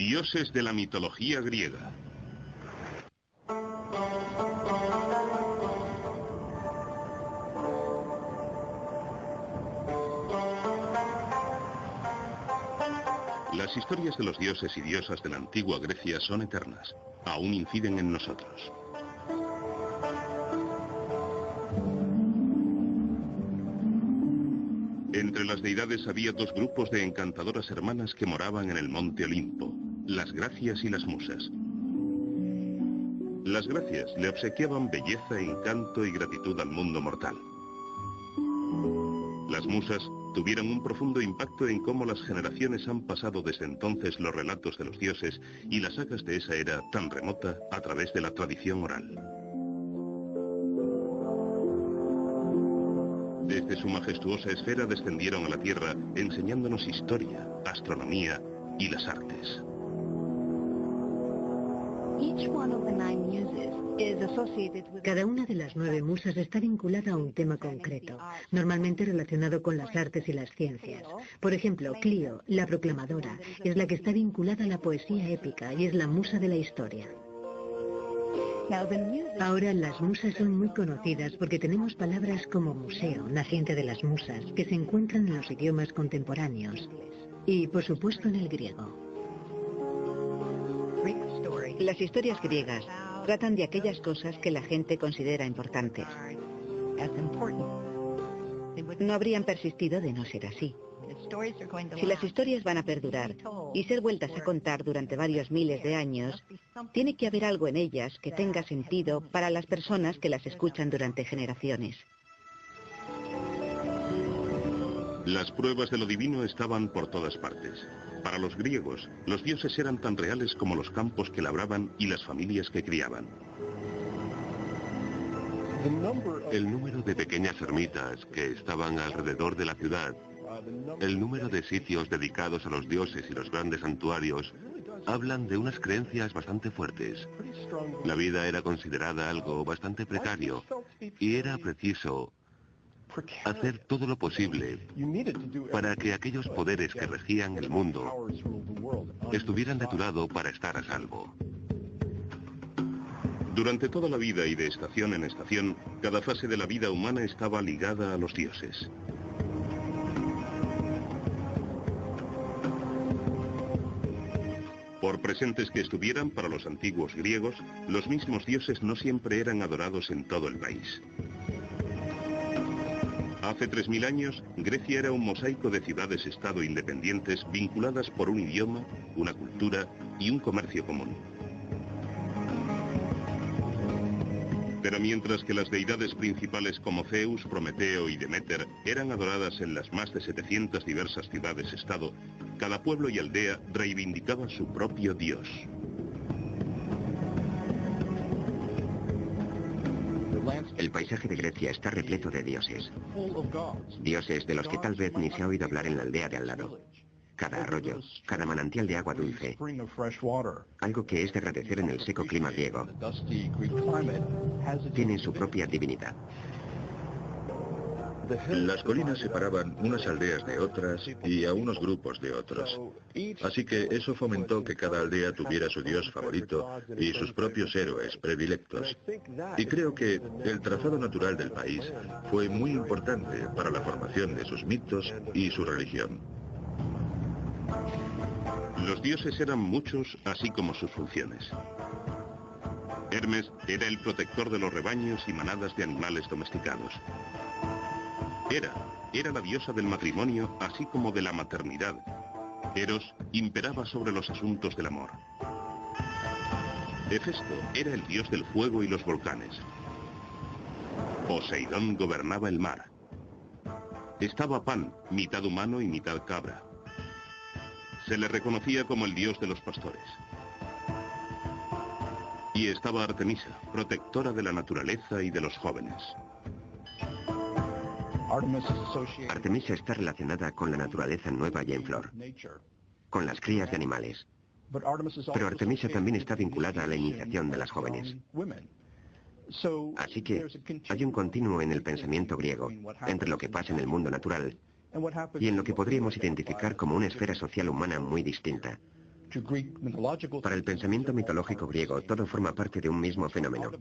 Dioses de la mitología griega. Las historias de los dioses y diosas de la antigua Grecia son eternas. Aún inciden en nosotros. Entre las deidades había dos grupos de encantadoras hermanas que moraban en el monte Olimpo, las Gracias y las Musas. Las Gracias le obsequiaban belleza, encanto y gratitud al mundo mortal. Las Musas tuvieron un profundo impacto en cómo las generaciones han pasado desde entonces los relatos de los dioses y las sagas de esa era tan remota a través de la tradición oral. Desde su majestuosa esfera descendieron a la tierra enseñándonos historia, astronomía y las artes. Cada una de las 9 musas está vinculada a un tema concreto, normalmente relacionado con las artes y las ciencias. Por ejemplo, Clio, la proclamadora, es la que está vinculada a la poesía épica y es la musa de la historia. Ahora las musas son muy conocidas porque tenemos palabras como museo, naciente de las musas, que se encuentran en los idiomas contemporáneos y, por supuesto, en el griego. Las historias griegas tratan de aquellas cosas que la gente considera importantes. No habrían persistido de no ser así. Si las historias van a perdurar y ser vueltas a contar durante varios miles de años, tiene que haber algo en ellas que tenga sentido para las personas que las escuchan durante generaciones. Las pruebas de lo divino estaban por todas partes. Para los griegos, los dioses eran tan reales como los campos que labraban y las familias que criaban. El número de pequeñas ermitas que estaban alrededor de la ciudad, el número de sitios dedicados a los dioses y los grandes santuarios, hablan de unas creencias bastante fuertes. La vida era considerada algo bastante precario y era preciso hacer todo lo posible para que aquellos poderes que regían el mundo estuvieran de tu lado para estar a salvo. Durante toda la vida y de estación en estación, cada fase de la vida humana estaba ligada a los dioses. Por presentes que estuvieran para los antiguos griegos, los mismos dioses no siempre eran adorados en todo el país. Hace 3000 años, Grecia era un mosaico de ciudades-estado independientes vinculadas por un idioma, una cultura y un comercio común. Pero mientras que las deidades principales como Zeus, Prometeo y Deméter eran adoradas en las más de 700 diversas ciudades-estado, cada pueblo y aldea reivindicaba su propio dios. El paisaje de Grecia está repleto de dioses. Dioses de los que tal vez ni se ha oído hablar en la aldea de al lado. Cada arroyo, cada manantial de agua dulce. Algo que es de agradecer en el seco clima griego. Tiene su propia divinidad. Las colinas separaban unas aldeas de otras y a unos grupos de otros. Así que eso fomentó que cada aldea tuviera su dios favorito y sus propios héroes predilectos. Y creo que el trazado natural del país fue muy importante para la formación de sus mitos y su religión. Los dioses eran muchos, así como sus funciones. Hermes era el protector de los rebaños y manadas de animales domesticados. Era la diosa del matrimonio, así como de la maternidad. Eros imperaba sobre los asuntos del amor. Hefesto era el dios del fuego y los volcanes. Poseidón gobernaba el mar. Estaba Pan, mitad humano y mitad cabra. Se le reconocía como el dios de los pastores. Y estaba Artemisa, protectora de la naturaleza y de los jóvenes. Artemisa está relacionada con la naturaleza nueva y en flor, con las crías de animales. Pero Artemisa también está vinculada a la iniciación de las jóvenes. Así que hay un continuo en el pensamiento griego entre lo que pasa en el mundo natural y en lo que podríamos identificar como una esfera social humana muy distinta. Para el pensamiento mitológico griego, todo forma parte de un mismo fenómeno.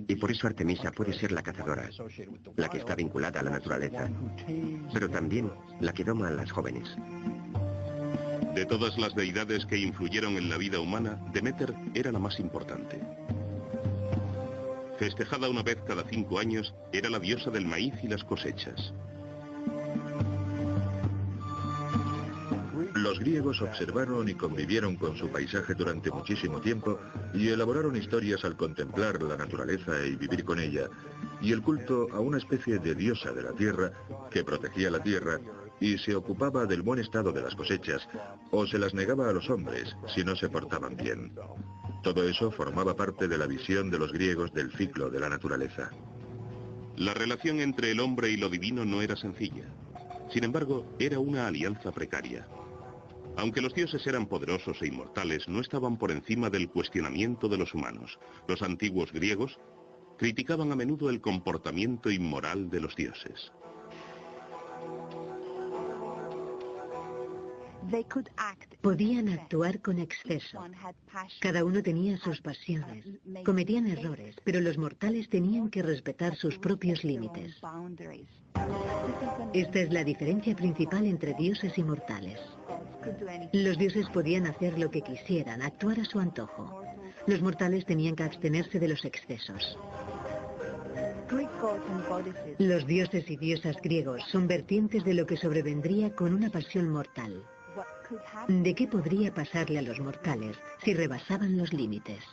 Y por eso Artemisa puede ser la cazadora, la que está vinculada a la naturaleza, pero también la que doma a las jóvenes. De todas las deidades que influyeron en la vida humana, Deméter era la más importante. Festejada una vez cada 5 años, era la diosa del maíz y las cosechas. Los griegos observaron y convivieron con su paisaje durante muchísimo tiempo y elaboraron historias al contemplar la naturaleza y vivir con ella, y el culto a una especie de diosa de la tierra que protegía la tierra y se ocupaba del buen estado de las cosechas o se las negaba a los hombres si no se portaban bien. Todo eso formaba parte de la visión de los griegos del ciclo de la naturaleza. La relación entre el hombre y lo divino no era sencilla. Sin embargo, era una alianza precaria. Aunque los dioses eran poderosos e inmortales, no estaban por encima del cuestionamiento de los humanos. Los antiguos griegos criticaban a menudo el comportamiento inmoral de los dioses. Podían actuar con exceso. Cada uno tenía sus pasiones. Cometían errores, pero los mortales tenían que respetar sus propios límites. Esta es la diferencia principal entre dioses y mortales. Los dioses podían hacer lo que quisieran, actuar a su antojo. Los mortales tenían que abstenerse de los excesos. Los dioses y diosas griegos son vertientes de lo que sobrevendría con una pasión mortal. ¿De qué podría pasarle a los mortales si rebasaban los límites?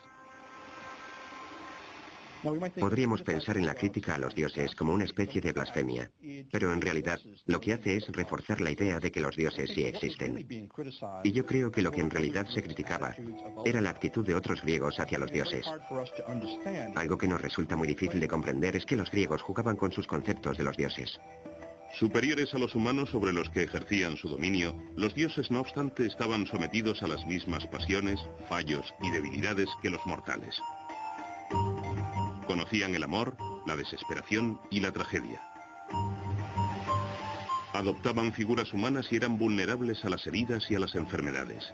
Podríamos pensar en la crítica a los dioses como una especie de blasfemia, pero en realidad lo que hace es reforzar la idea de que los dioses sí existen. Y yo creo que lo que en realidad se criticaba era la actitud de otros griegos hacia los dioses. Algo que nos resulta muy difícil de comprender es que los griegos jugaban con sus conceptos de los dioses. Superiores a los humanos sobre los que ejercían su dominio, los dioses no obstante estaban sometidos a las mismas pasiones, fallos y debilidades que los mortales. Conocían el amor, la desesperación y la tragedia. Adoptaban figuras humanas y eran vulnerables a las heridas y a las enfermedades.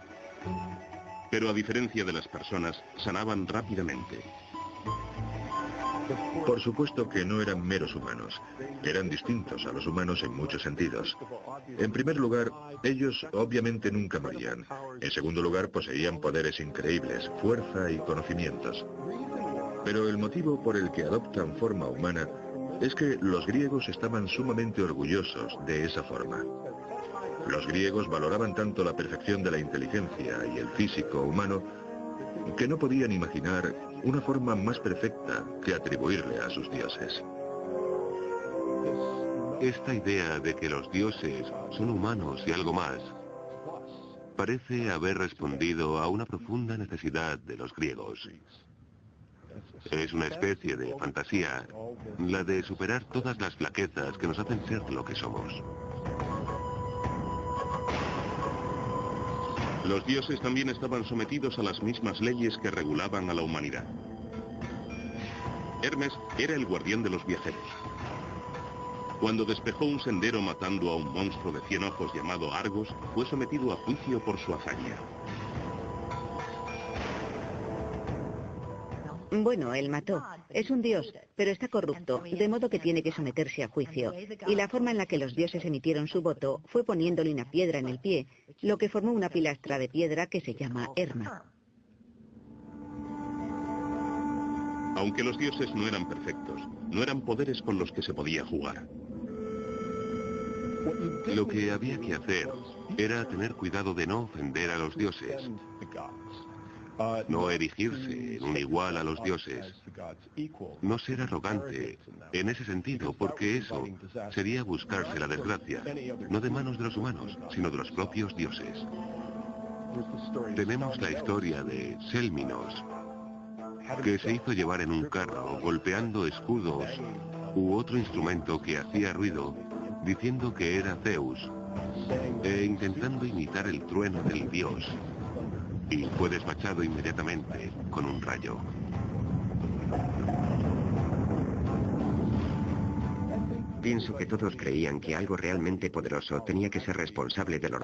Pero a diferencia de las personas, sanaban rápidamente. Por supuesto que no eran meros humanos. Eran distintos a los humanos en muchos sentidos. En primer lugar, ellos obviamente nunca morían. En segundo lugar, poseían poderes increíbles, fuerza y conocimientos. Pero el motivo por el que adoptan forma humana es que los griegos estaban sumamente orgullosos de esa forma. Los griegos valoraban tanto la perfección de la inteligencia y el físico humano que no podían imaginar una forma más perfecta que atribuirle a sus dioses. Esta idea de que los dioses son humanos y algo más parece haber respondido a una profunda necesidad de los griegos. Es una especie de fantasía, la de superar todas las flaquezas que nos hacen ser lo que somos. Los dioses también estaban sometidos a las mismas leyes que regulaban a la humanidad. Hermes era el guardián de los viajeros. Cuando despejó un sendero matando a un monstruo de 100 ojos llamado Argos, fue sometido a juicio por su hazaña. Bueno, él mató. Es un dios, pero está corrupto, de modo que tiene que someterse a juicio. Y la forma en la que los dioses emitieron su voto fue poniéndole una piedra en el pie, lo que formó una pilastra de piedra que se llama Herma. Aunque los dioses no eran perfectos, no eran poderes con los que se podía jugar. Lo que había que hacer era tener cuidado de no ofender a los dioses, no erigirse en un igual a los dioses, no ser arrogante en ese sentido, porque eso sería buscarse la desgracia, no de manos de los humanos, sino de los propios dioses. Tenemos la historia de Sélminos, que se hizo llevar en un carro golpeando escudos u otro instrumento que hacía ruido, diciendo que era Zeus, e intentando imitar el trueno del dios, y fue despachado inmediatamente con un rayo. Pienso que todos creían que algo realmente poderoso tenía que ser responsable de los